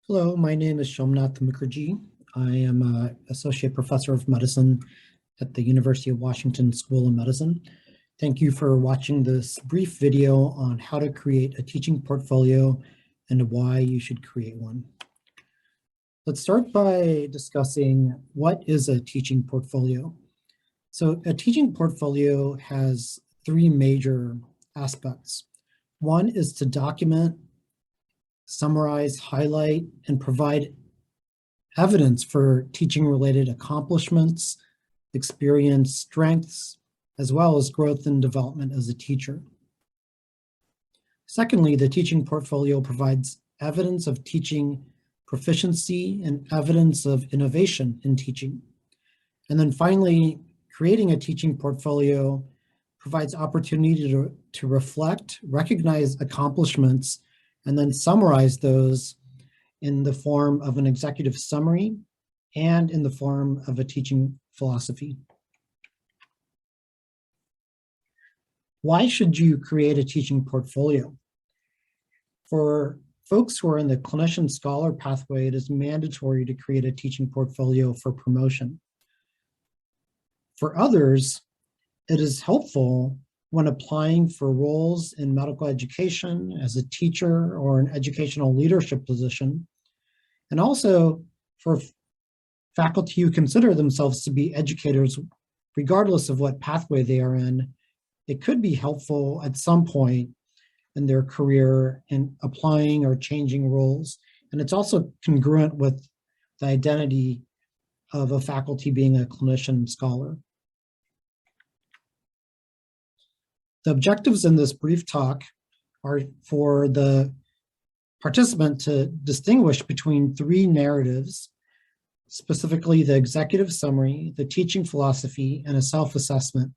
Hello, my name is Shomnath Mookherjee. I am an Associate Professor of Medicine at the University of Washington School of Medicine. Thank you for watching this brief video on how to create a teaching portfolio and why you should create one. Let's start by discussing what is a teaching portfolio. So a teaching portfolio has three major aspects. One is to document, summarize, highlight, and provide evidence for teaching-related accomplishments, experience, strengths, as well as growth and development as a teacher. Secondly, the teaching portfolio provides evidence of teaching proficiency and evidence of innovation in teaching. And then finally, creating a teaching portfolio provides opportunity to reflect, recognize accomplishments, and then summarize those in the form of an executive summary and in the form of a teaching philosophy. Why should you create a teaching portfolio? For folks who are in the clinician scholar pathway, it is mandatory to create a teaching portfolio for promotion. For others, it is helpful when applying for roles in medical education as a teacher or an educational leadership position, and also for faculty who consider themselves to be educators, regardless of what pathway they are in. It could be helpful at some point in their career in applying or changing roles. And it's also congruent with the identity of a faculty being a clinician scholar. The objectives in this brief talk are for the participant to distinguish between three narratives, specifically the executive summary, the teaching philosophy, and a self-assessment.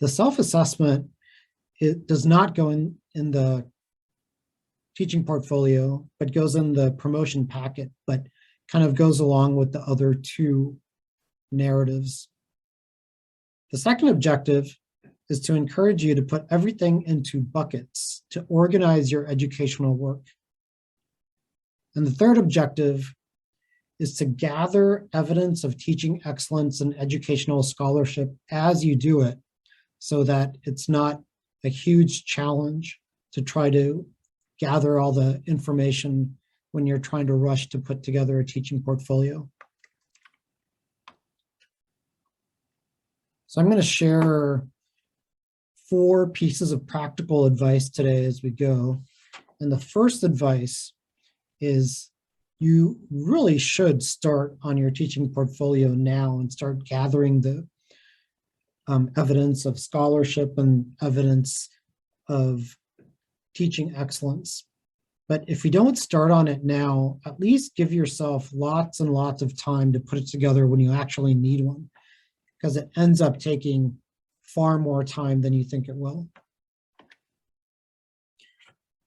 The self-assessment, it does not go in the teaching portfolio, but goes in the promotion packet, but kind of goes along with the other two narratives. The second objective is to encourage you to put everything into buckets to organize your educational work. And the third objective is to gather evidence of teaching excellence and educational scholarship as you do it, so that it's not a huge challenge to try to gather all the information when you're trying to rush to put together a teaching portfolio. So I'm going to share 4 pieces of practical advice today as we go. And the first advice is you really should start on your teaching portfolio now and start gathering the evidence of scholarship and evidence of teaching excellence. But if you don't start on it now, at least give yourself lots and lots of time to put it together when you actually need one, because it ends up taking far more time than you think it will.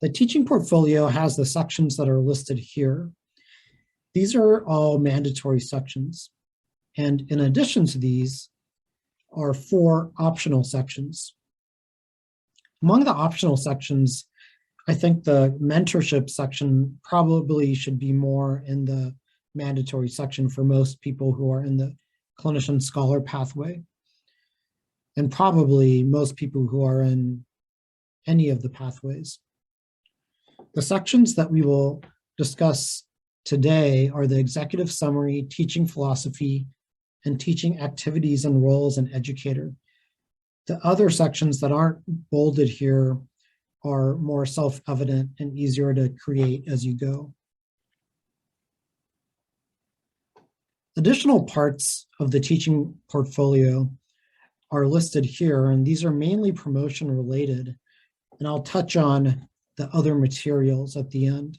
The teaching portfolio has the sections that are listed here. These are all mandatory sections. And in addition to these are 4 optional sections. Among the optional sections, I think the mentorship section probably should be more in the mandatory section for most people who are in the clinician scholar pathway, and probably most people who are in any of the pathways. The sections that we will discuss today are the executive summary, teaching philosophy, and teaching activities and roles in educator. The other sections that aren't bolded here are more self-evident and easier to create as you go. Additional parts of the teaching portfolio are listed here, and these are mainly promotion related, and I'll touch on the other materials at the end.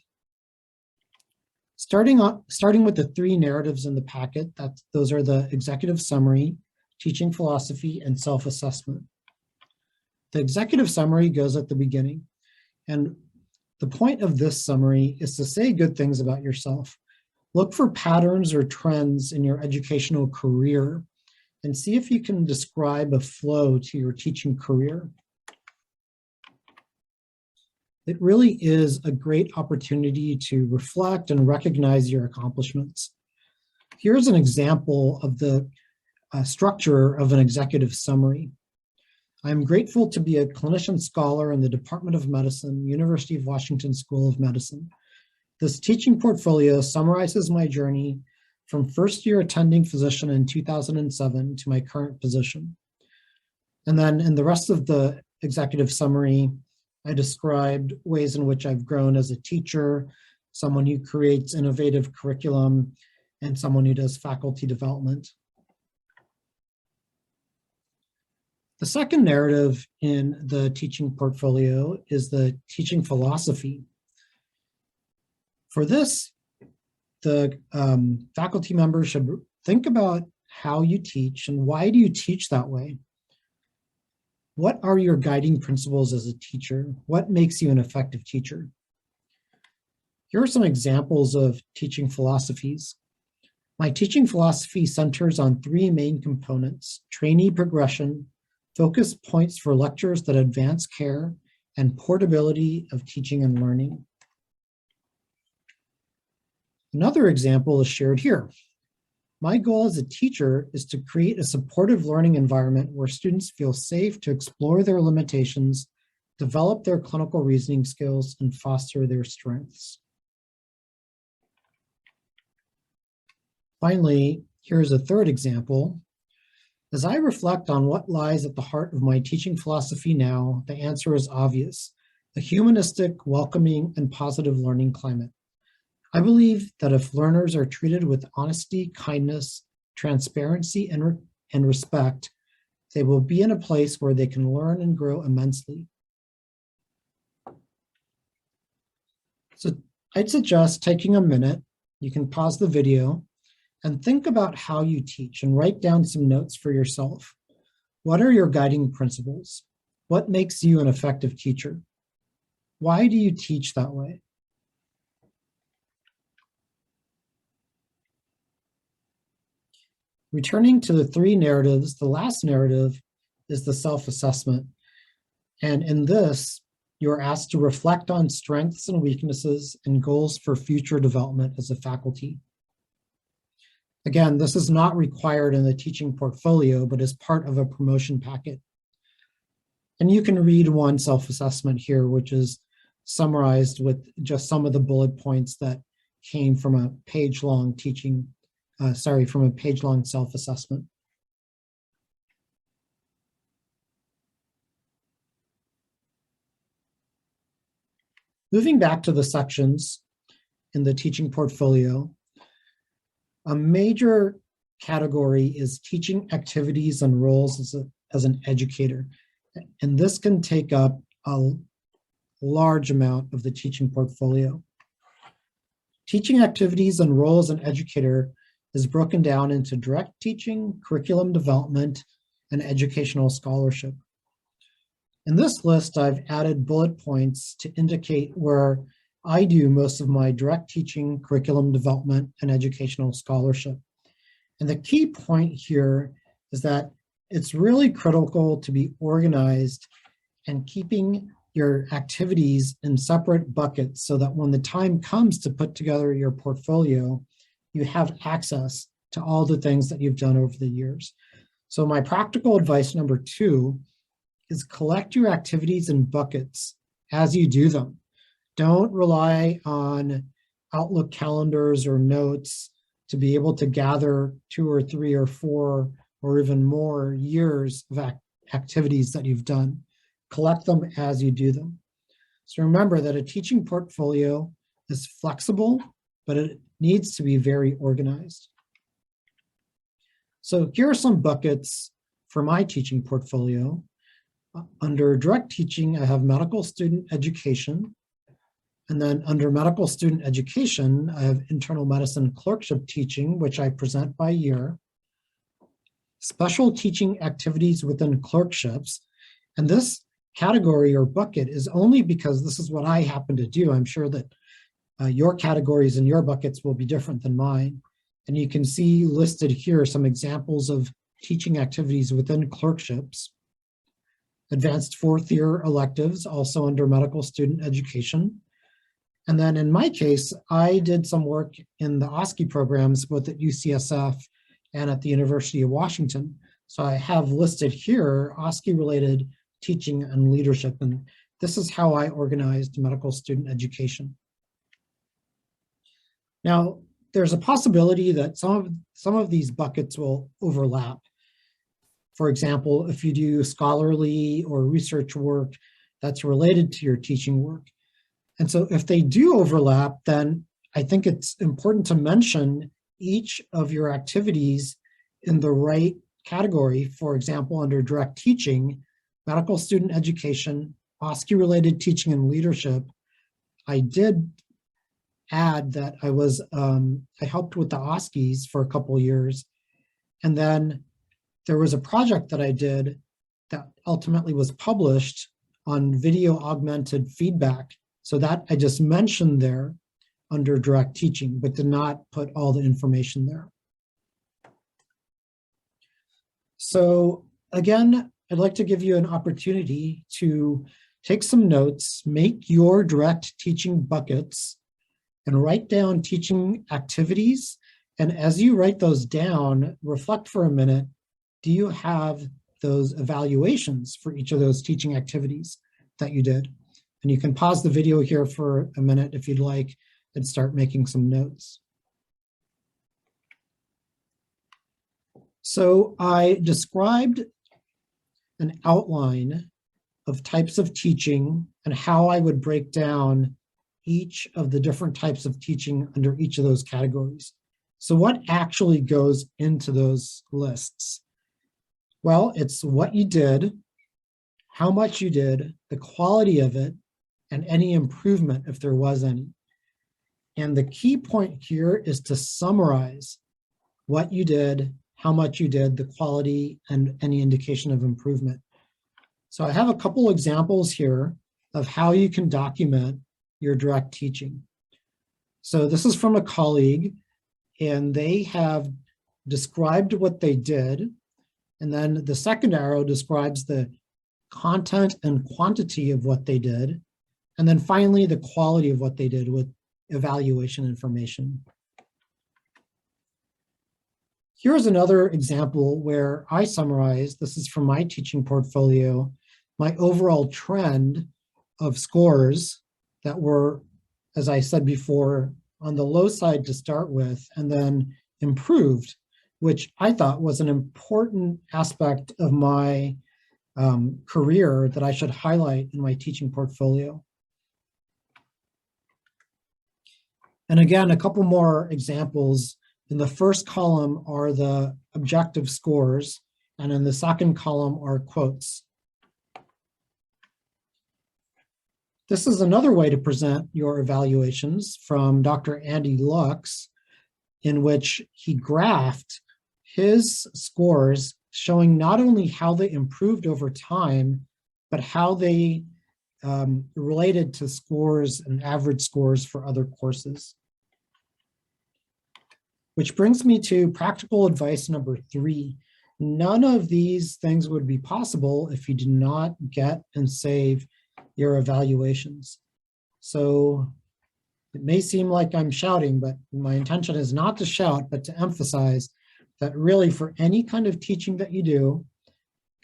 Starting with the 3 narratives in the packet, those are the executive summary, teaching philosophy, and self-assessment. The executive summary goes at the beginning, and the point of this summary is to say good things about yourself. Look for patterns or trends in your educational career and see if you can describe a flow to your teaching career. It really is a great opportunity to reflect and recognize your accomplishments. Here's an example of the structure of an executive summary. I'm grateful to be a clinician scholar in the Department of Medicine, University of Washington School of Medicine. This teaching portfolio summarizes my journey from first-year attending physician in 2007 to my current position. And then in the rest of the executive summary, I described ways in which I've grown as a teacher, someone who creates innovative curriculum, and someone who does faculty development. The second narrative in the teaching portfolio is the teaching philosophy. For this, the faculty members should think about how you teach and why do you teach that way? What are your guiding principles as a teacher? What makes you an effective teacher? Here are some examples of teaching philosophies. My teaching philosophy centers on three main components: trainee progression, focus points for lectures that advance care, and portability of teaching and learning. Another example is shared here. My goal as a teacher is to create a supportive learning environment where students feel safe to explore their limitations, develop their clinical reasoning skills, and foster their strengths. Finally, here's a third example. As I reflect on what lies at the heart of my teaching philosophy now, the answer is obvious: a humanistic, welcoming, and positive learning climate. I believe that if learners are treated with honesty, kindness, transparency, and respect, they will be in a place where they can learn and grow immensely. So I'd suggest taking a minute, you can pause the video, and think about how you teach and write down some notes for yourself. What are your guiding principles? What makes you an effective teacher? Why do you teach that way? Returning to the three narratives, the last narrative is the self-assessment. And in this, you're asked to reflect on strengths and weaknesses and goals for future development as a faculty. Again, this is not required in the teaching portfolio, but is part of a promotion packet. And you can read one self-assessment here, which is summarized with just some of the bullet points that came from a page-long from a page-long self-assessment. Moving back to the sections in the teaching portfolio, a major category is teaching activities and roles as an educator. And this can take up a large amount of the teaching portfolio. Teaching activities and roles as an educator is broken down into direct teaching, curriculum development, and educational scholarship. In this list, I've added bullet points to indicate where I do most of my direct teaching, curriculum development, and educational scholarship. And the key point here is that it's really critical to be organized and keeping your activities in separate buckets so that when the time comes to put together your portfolio, you have access to all the things that you've done over the years. So my practical advice number 2 is collect your activities in buckets as you do them. Don't rely on Outlook calendars or notes to be able to gather 2 or 3 or 4 or even more years of activities that you've done. Collect them as you do them. So remember that a teaching portfolio is flexible, but it needs to be very organized. So here are some buckets for my teaching portfolio. Under direct teaching, I have medical student education. And then under medical student education, I have internal medicine clerkship teaching, which I present by year. Special teaching activities within clerkships. And this category or bucket is only because this is what I happen to do. I'm sure that your categories and your buckets will be different than mine. And you can see listed here some examples of teaching activities within clerkships. advanced fourth year electives, also under medical student education. And then in my case, I did some work in the OSCE programs, both at UCSF and at the University of Washington. So I have listed here OSCE-related teaching and leadership, and this is how I organized medical student education. Now, there's a possibility that some of these buckets will overlap. For example, if you do scholarly or research work that's related to your teaching work. And so if they do overlap, then I think it's important to mention each of your activities in the right category. For example, under direct teaching, medical student education, OSCE-related teaching and leadership, I did add that I helped with the OSCEs for a couple of years. And then there was a project that I did that ultimately was published on video augmented feedback. So that I just mentioned there under direct teaching, but did not put all the information there. So again, I'd like to give you an opportunity to take some notes, make your direct teaching buckets, and write down teaching activities. And as you write those down, reflect for a minute, do you have those evaluations for each of those teaching activities that you did? And you can pause the video here for a minute if you'd like and start making some notes. So I described an outline of types of teaching and how I would break down each of the different types of teaching under each of those categories. So what actually goes into those lists? Well, it's what you did, how much you did, the quality of it, and any improvement if there was any. And the key point here is to summarize what you did, how much you did, the quality, and any indication of improvement. So I have a couple examples here of how you can document your direct teaching. So this is from a colleague, and they have described what they did. And then the second arrow describes the content and quantity of what they did. And then finally, the quality of what they did with evaluation information. Here's another example where I summarize, this is from my teaching portfolio, my overall trend of scores that were, as I said before, on the low side to start with, and then improved, which I thought was an important aspect of my career that I should highlight in my teaching portfolio. And again, a couple more examples. In the first column are the objective scores, and in the second column are quotes. This is another way to present your evaluations from Dr. Andy Lux, in which he graphed his scores showing not only how they improved over time, but how they related to scores and average scores for other courses. Which brings me to practical advice number 3. None of these things would be possible if you did not get and save your evaluations. So it may seem like I'm shouting, but my intention is not to shout, but to emphasize that really for any kind of teaching that you do,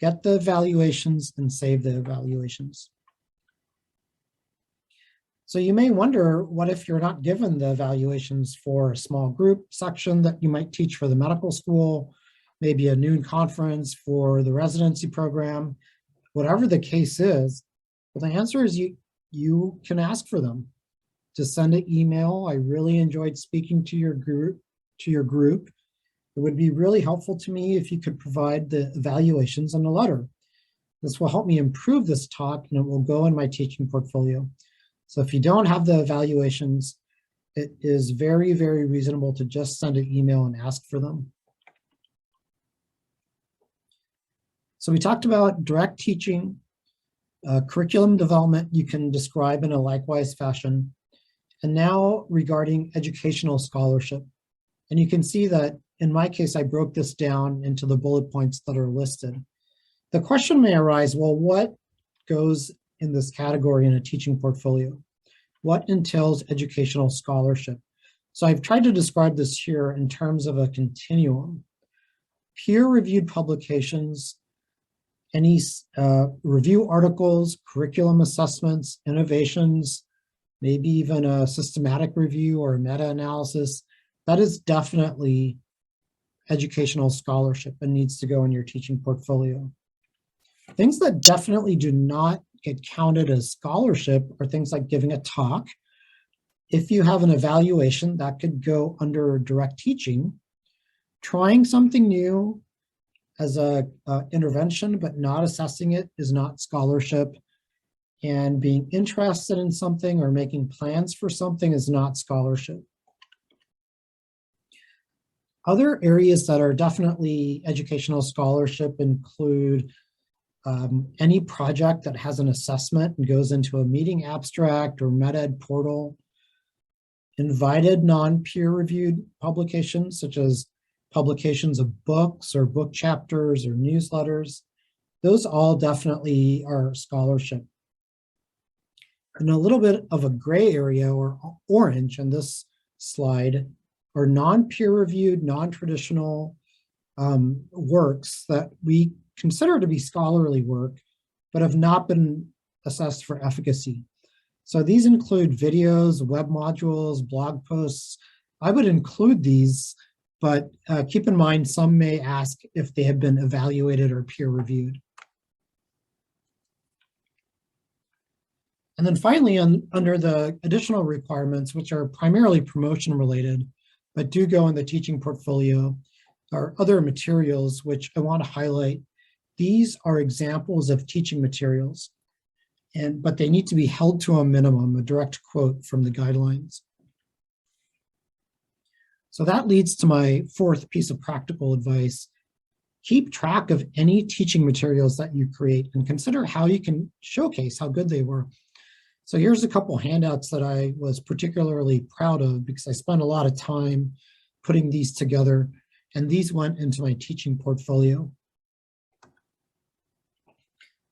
get the evaluations and save the evaluations. So you may wonder, what if you're not given the evaluations for a small group section that you might teach for the medical school, maybe a noon conference for the residency program, whatever the case is? Well, the answer is you can ask for them. Just send an email. I really enjoyed speaking to your group. It would be really helpful to me if you could provide the evaluations in a letter. This will help me improve this talk, and it will go in my teaching portfolio. So if you don't have the evaluations, it is very, very reasonable to just send an email and ask for them. So we talked about direct teaching, curriculum development you can describe in a likewise fashion, and now regarding educational scholarship. And you can see that in my case, I broke this down into the bullet points that are listed. The question may arise, well, what goes in this category in a teaching portfolio? What entails educational scholarship? So I've tried to describe this here in terms of a continuum. Peer-reviewed publications, any review articles, curriculum assessments, innovations, maybe even a systematic review or a meta-analysis, that is definitely educational scholarship and needs to go in your teaching portfolio. Things that definitely do not get counted as scholarship are things like giving a talk. If you have an evaluation, that could go under direct teaching. Trying something new as a intervention but not assessing it is not scholarship. And being interested in something or making plans for something is not scholarship. Other areas that are definitely educational scholarship include any project that has an assessment and goes into a meeting abstract or MedEd portal, invited non-peer-reviewed publications, such as publications of books or book chapters or newsletters. Those all definitely are scholarship. And a little bit of a gray area or orange in this slide are non-peer-reviewed, non-traditional works that we consider to be scholarly work, but have not been assessed for efficacy. So these include videos, web modules, blog posts. I would include these, but keep in mind some may ask if they have been evaluated or peer-reviewed. And then finally, under the additional requirements, which are primarily promotion related, but do go in the teaching portfolio, are other materials which I want to highlight. These are examples of teaching materials, but they need to be held to a minimum, a direct quote from the guidelines. So that leads to my fourth piece of practical advice. Keep track of any teaching materials that you create and consider how you can showcase how good they were. So here's a couple handouts that I was particularly proud of because I spent a lot of time putting these together, and these went into my teaching portfolio.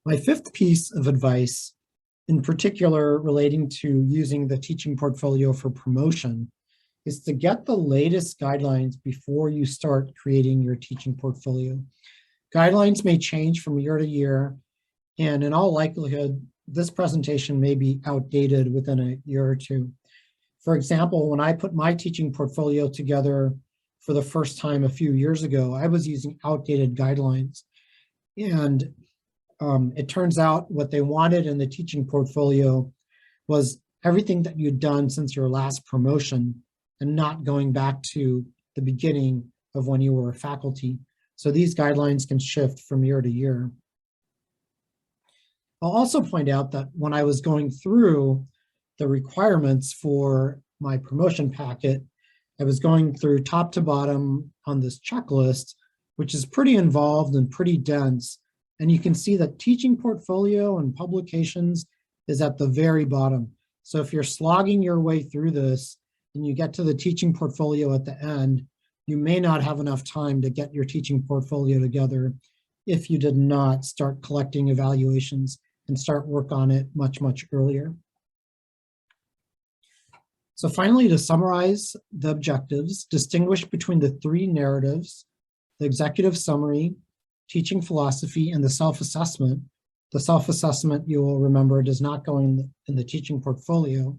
My fifth piece of advice, in particular relating to using the teaching portfolio for promotion, is to get the latest guidelines before you start creating your teaching portfolio. Guidelines may change from year to year, and in all likelihood, this presentation may be outdated within a year or two. For example, when I put my teaching portfolio together for the first time a few years ago, I was using outdated guidelines. And it turns out what they wanted in the teaching portfolio was everything that you'd done since your last promotion and not going back to the beginning of when you were a faculty. So these guidelines can shift from year to year. I'll also point out that when I was going through the requirements for my promotion packet, I was going through top to bottom on this checklist, which is pretty involved and pretty dense. And you can see that teaching portfolio and publications is at the very bottom. So if you're slogging your way through this and you get to the teaching portfolio at the end, you may not have enough time to get your teaching portfolio together if you did not start collecting evaluations and start work on it much, much earlier. So finally, to summarize the objectives, distinguish between the three narratives: the executive summary, teaching philosophy, and the self-assessment. The self-assessment, you will remember, does not go in the teaching portfolio,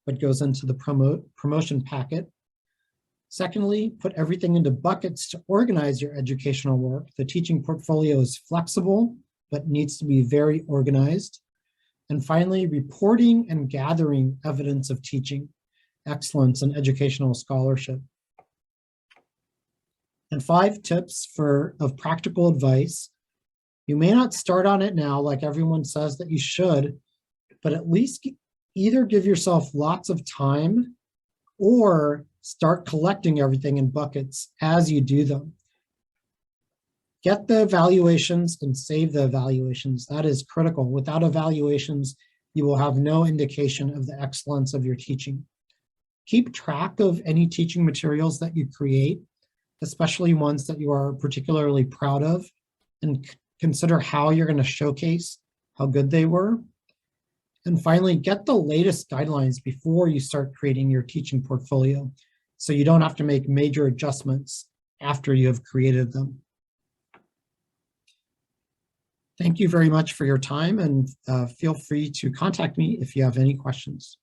but goes into the promotion packet. Secondly, put everything into buckets to organize your educational work. The teaching portfolio is flexible, but needs to be very organized. And finally, reporting and gathering evidence of teaching excellence and educational scholarship. And 5 tips of practical advice. You may not start on it now like everyone says that you should, but at least either give yourself lots of time or start collecting everything in buckets as you do them. Get the evaluations and save the evaluations. That is critical. Without evaluations, you will have no indication of the excellence of your teaching. Keep track of any teaching materials that you create, especially ones that you are particularly proud of, and consider how you're going to showcase how good they were. And finally, get the latest guidelines before you start creating your teaching portfolio, so you don't have to make major adjustments after you have created them. Thank you very much for your time, and feel free to contact me if you have any questions.